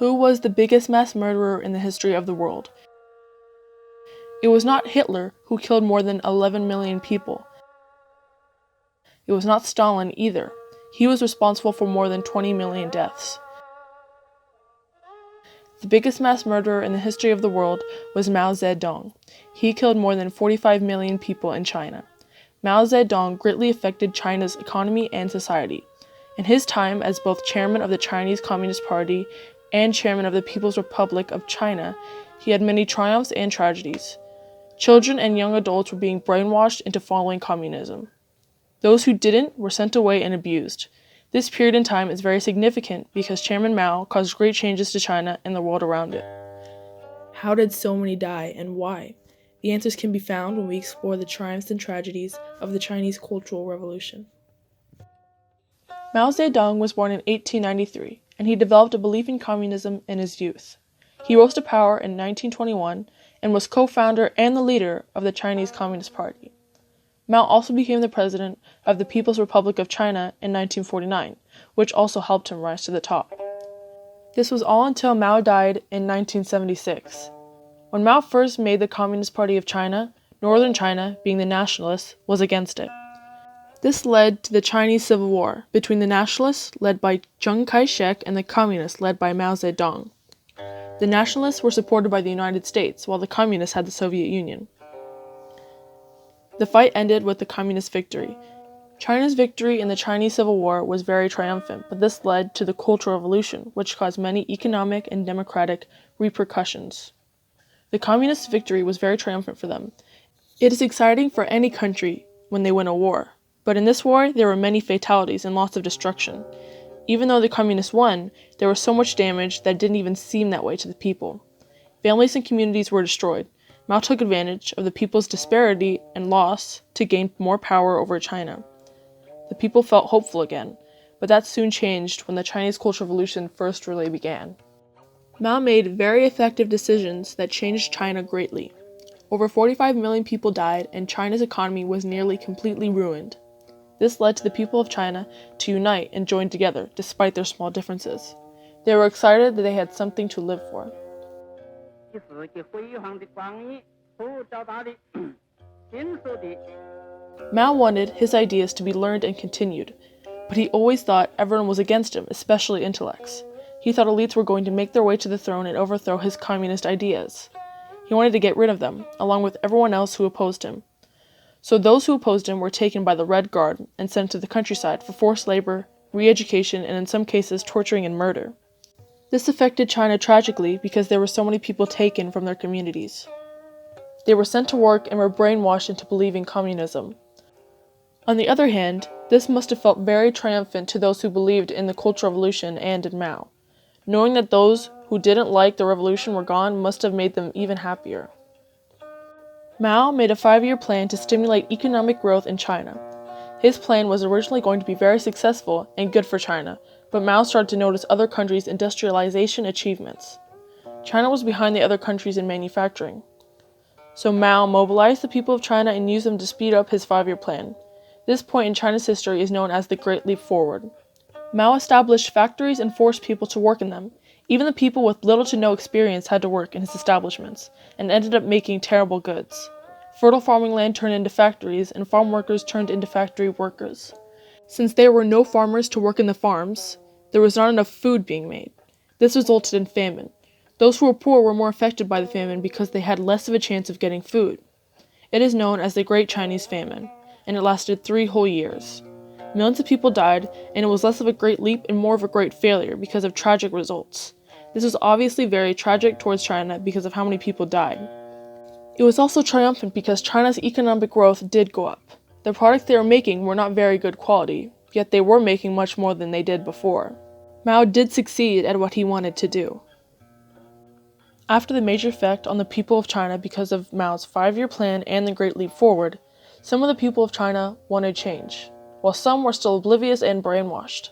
Who was the biggest mass murderer in the history of the world? It was not Hitler, who killed more than 11 million people. It was not Stalin either. He was responsible for more than 20 million deaths. The biggest mass murderer in the history of the world was Mao Zedong. He killed more than 45 million people in China. Mao Zedong greatly affected China's economy and society. In his time as both chairman of the Chinese Communist Party and chairman of the People's Republic of China, he had many triumphs and tragedies. Children and young adults were being brainwashed into following communism. Those who didn't were sent away and abused. This period in time is very significant because Chairman Mao caused great changes to China and the world around it. How did so many die and why? The answers can be found when we explore the triumphs and tragedies of the Chinese Cultural Revolution. Mao Zedong was born in 1893, and he developed a belief in communism in his youth. He rose to power in 1921 and was co-founder and the leader of the Chinese Communist Party. Mao also became the president of the People's Republic of China in 1949, which also helped him rise to the top. This was all until Mao died in 1976. When Mao first made the Communist Party of China, Northern China, being the nationalists, was against it. This led to the Chinese Civil War between the nationalists, led by Chiang Kai-shek, and the communists, led by Mao Zedong. The nationalists were supported by the United States, while the communists had the Soviet Union. The fight ended with the communist victory. China's victory in the Chinese Civil War was very triumphant, but this led to the Cultural Revolution, which caused many economic and democratic repercussions. The communist victory was very triumphant for them. It is exciting for any country when they win a war, but in this war there were many fatalities and lots of destruction. Even though the communists won, there was so much damage that it didn't even seem that way to the people. Families and communities were destroyed. Mao took advantage of the people's disparity and loss to gain more power over China. The people felt hopeful again, but that soon changed when the Chinese Cultural Revolution first really began. Mao made very effective decisions that changed China greatly. Over 45 million people died, and China's economy was nearly completely ruined. This led to the people of China to unite and join together, despite their small differences. They were excited that they had something to live for. Mao wanted his ideas to be learned and continued, but he always thought everyone was against him, especially intellects. He thought elites were going to make their way to the throne and overthrow his communist ideas. He wanted to get rid of them, along with everyone else who opposed him. So those who opposed him were taken by the Red Guard and sent to the countryside for forced labor, re-education, and in some cases torturing and murder. This affected China tragically because there were so many people taken from their communities. They were sent to work and were brainwashed into believing communism. On the other hand, this must have felt very triumphant to those who believed in the Cultural Revolution and in Mao. Knowing that those who didn't like the revolution were gone must have made them even happier. Mao made a 5-year plan to stimulate economic growth in China. His plan was originally going to be very successful and good for China, but Mao started to notice other countries' industrialization achievements. China was behind the other countries in manufacturing. So Mao mobilized the people of China and used them to speed up his 5-year plan. This point in China's history is known as the Great Leap Forward. Mao established factories and forced people to work in them. Even the people with little to no experience had to work in his establishments, and ended up making terrible goods. Fertile farming land turned into factories, and farm workers turned into factory workers. Since there were no farmers to work in the farms, there was not enough food being made. This resulted in famine. Those who were poor were more affected by the famine because they had less of a chance of getting food. It is known as the Great Chinese Famine, and it lasted 3 whole years. Millions of people died, and it was less of a great leap and more of a great failure because of tragic results. This was obviously very tragic towards China because of how many people died. It was also triumphant because China's economic growth did go up. The products they were making were not very good quality, yet they were making much more than they did before. Mao did succeed at what he wanted to do. After the major effect on the people of China because of Mao's 5-year plan and the Great Leap Forward, some of the people of China wanted change, while some were still oblivious and brainwashed.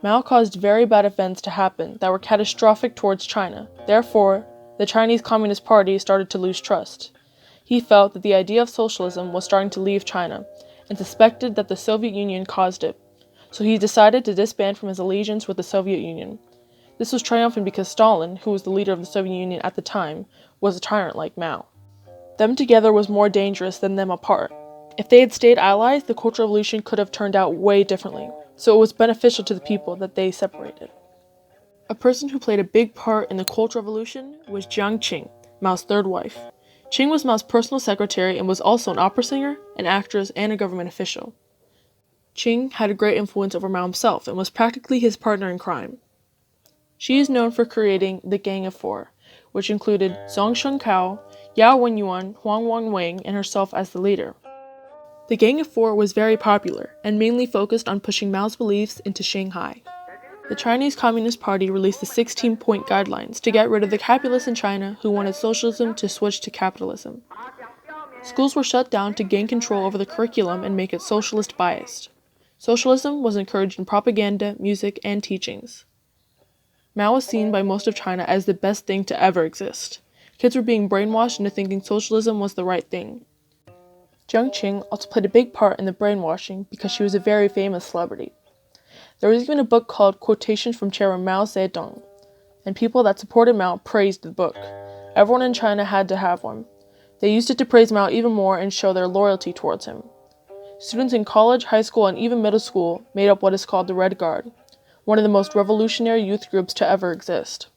Mao caused very bad events to happen that were catastrophic towards China. Therefore, the Chinese Communist Party started to lose trust. He felt that the idea of socialism was starting to leave China, and suspected that the Soviet Union caused it. So he decided to disband from his allegiance with the Soviet Union. This was triumphant because Stalin, who was the leader of the Soviet Union at the time, was a tyrant like Mao. Them together was more dangerous than them apart. If they had stayed allies, the Cultural Revolution could have turned out way differently, so it was beneficial to the people that they separated. A person who played a big part in the Cultural Revolution was Jiang Qing, Mao's third wife. Qing was Mao's personal secretary and was also an opera singer, an actress, and a government official. Qing had a great influence over Mao himself and was practically his partner in crime. She is known for creating the Gang of Four, which included Zhang Shengkao, Yao Wenyuan, Huang Wangwang, and herself as the leader. The Gang of Four was very popular and mainly focused on pushing Mao's beliefs into Shanghai. The Chinese Communist Party released the 16-point guidelines to get rid of the capitalists in China who wanted socialism to switch to capitalism. Schools were shut down to gain control over the curriculum and make it socialist biased. Socialism was encouraged in propaganda, music, and teachings. Mao was seen by most of China as the best thing to ever exist. Kids were being brainwashed into thinking socialism was the right thing. Jiang Qing also played a big part in the brainwashing because she was a very famous celebrity. There was even a book called Quotations from Chairman Mao Zedong, and people that supported Mao praised the book. Everyone in China had to have one. They used it to praise Mao even more and show their loyalty towards him. Students in college, high school, and even middle school made up what is called the Red Guard, one of the most revolutionary youth groups to ever exist.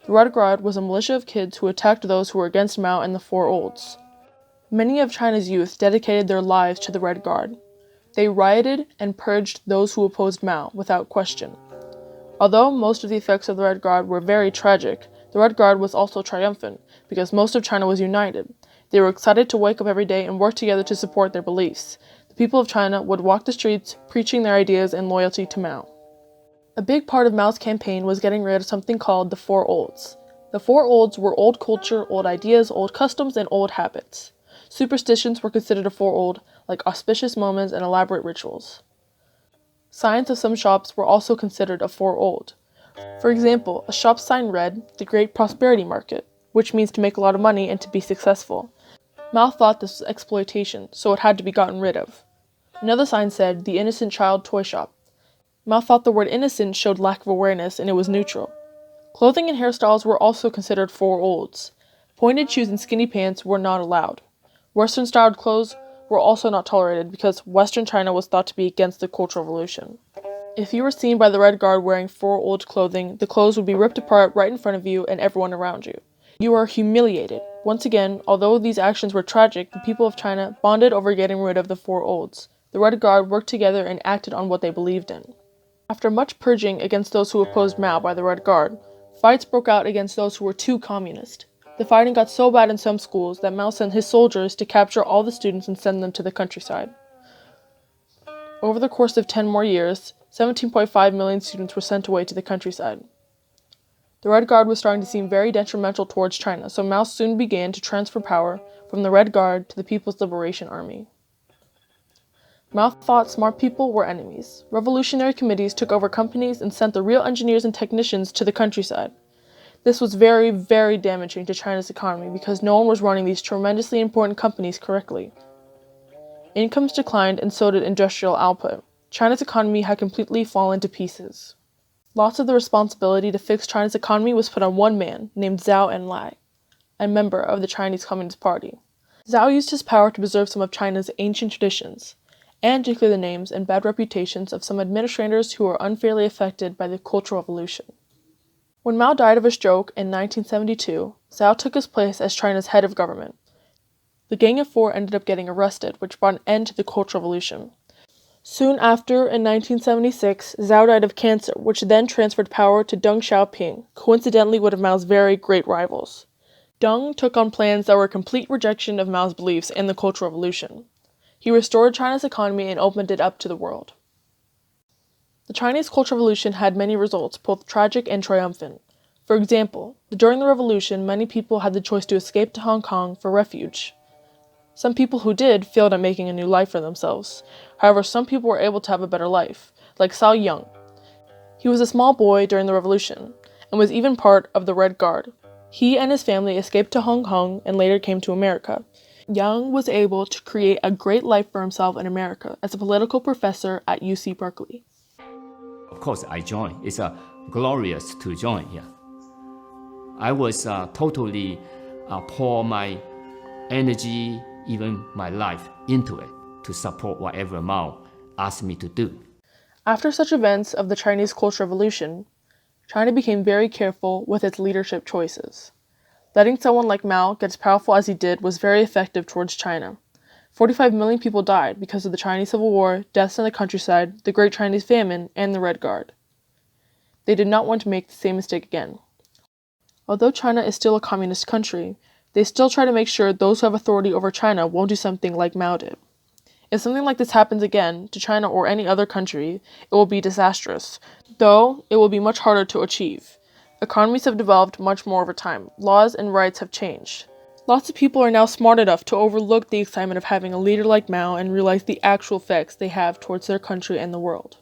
The Red Guard was a militia of kids who attacked those who were against Mao and the Four Olds. Many of China's youth dedicated their lives to the Red Guard. They rioted and purged those who opposed Mao without question. Although most of the effects of the Red Guard were very tragic, the Red Guard was also triumphant because most of China was united. They were excited to wake up every day and work together to support their beliefs. The people of China would walk the streets, preaching their ideas and loyalty to Mao. A big part of Mao's campaign was getting rid of something called the Four Olds. The Four Olds were old culture, old ideas, old customs, and old habits. Superstitions were considered a Four Old, like auspicious moments and elaborate rituals. Signs of some shops were also considered a Four Old. For example, a shop sign read, "The Great Prosperity Market," which means to make a lot of money and to be successful. Mao thought this was exploitation, so it had to be gotten rid of. Another sign said, "The Innocent Child Toy Shop." Mao thought the word innocent showed lack of awareness and it was neutral. Clothing and hairstyles were also considered Four Olds. Pointed shoes and skinny pants were not allowed. Western-styled clothes were also not tolerated because Western China was thought to be against the Cultural Revolution. If you were seen by the Red Guard wearing Four Old clothing, the clothes would be ripped apart right in front of you and everyone around you. You are humiliated. Once again, although these actions were tragic, the people of China bonded over getting rid of the Four Olds. The Red Guard worked together and acted on what they believed in. After much purging against those who opposed Mao by the Red Guard, fights broke out against those who were too communist. The fighting got so bad in some schools that Mao sent his soldiers to capture all the students and send them to the countryside. Over the course of 10 more years, 17.5 million students were sent away to the countryside. The Red Guard was starting to seem very detrimental towards China, so Mao soon began to transfer power from the Red Guard to the People's Liberation Army. Mao thought smart people were enemies. Revolutionary committees took over companies and sent the real engineers and technicians to the countryside. This was very, very damaging to China's economy because no one was running these tremendously important companies correctly. Incomes declined and so did industrial output. China's economy had completely fallen to pieces. Lots of the responsibility to fix China's economy was put on one man named Zhou Enlai, a member of the Chinese Communist Party. Zhou used his power to preserve some of China's ancient traditions, and to clear the names and bad reputations of some administrators who were unfairly affected by the Cultural Revolution. When Mao died of a stroke in 1972, Zhou took his place as China's head of government. The Gang of Four ended up getting arrested, which brought an end to the Cultural Revolution. Soon after, in 1976, Zhou died of cancer, which then transferred power to Deng Xiaoping, coincidentally one of Mao's very great rivals. Deng took on plans that were a complete rejection of Mao's beliefs and the Cultural Revolution. He restored China's economy and opened it up to the world. The Chinese Cultural Revolution had many results, both tragic and triumphant. For example, during the revolution, many people had the choice to escape to Hong Kong for refuge. Some people who did failed at making a new life for themselves. However, some people were able to have a better life, like Cao Yang. He was a small boy during the revolution, and was even part of the Red Guard. He and his family escaped to Hong Kong and later came to America. Yang was able to create a great life for himself in America as a political professor at UC Berkeley. of course, I joined. It's glorious to join here. I was totally pour my energy, even my life, into it to support whatever Mao asked me to do. After such events of the Chinese Cultural Revolution, China became very careful with its leadership choices. Letting someone like Mao get as powerful as he did was very effective towards China. 45 million people died because of the Chinese Civil War, deaths in the countryside, the Great Chinese Famine, and the Red Guard. They did not want to make the same mistake again. Although China is still a communist country, they still try to make sure those who have authority over China won't do something like Mao did. If something like this happens again to China or any other country, it will be disastrous, though it will be much harder to achieve. Economies have developed much more over time. Laws and rights have changed. Lots of people are now smart enough to overlook the excitement of having a leader like Mao and realize the actual effects they have towards their country and the world.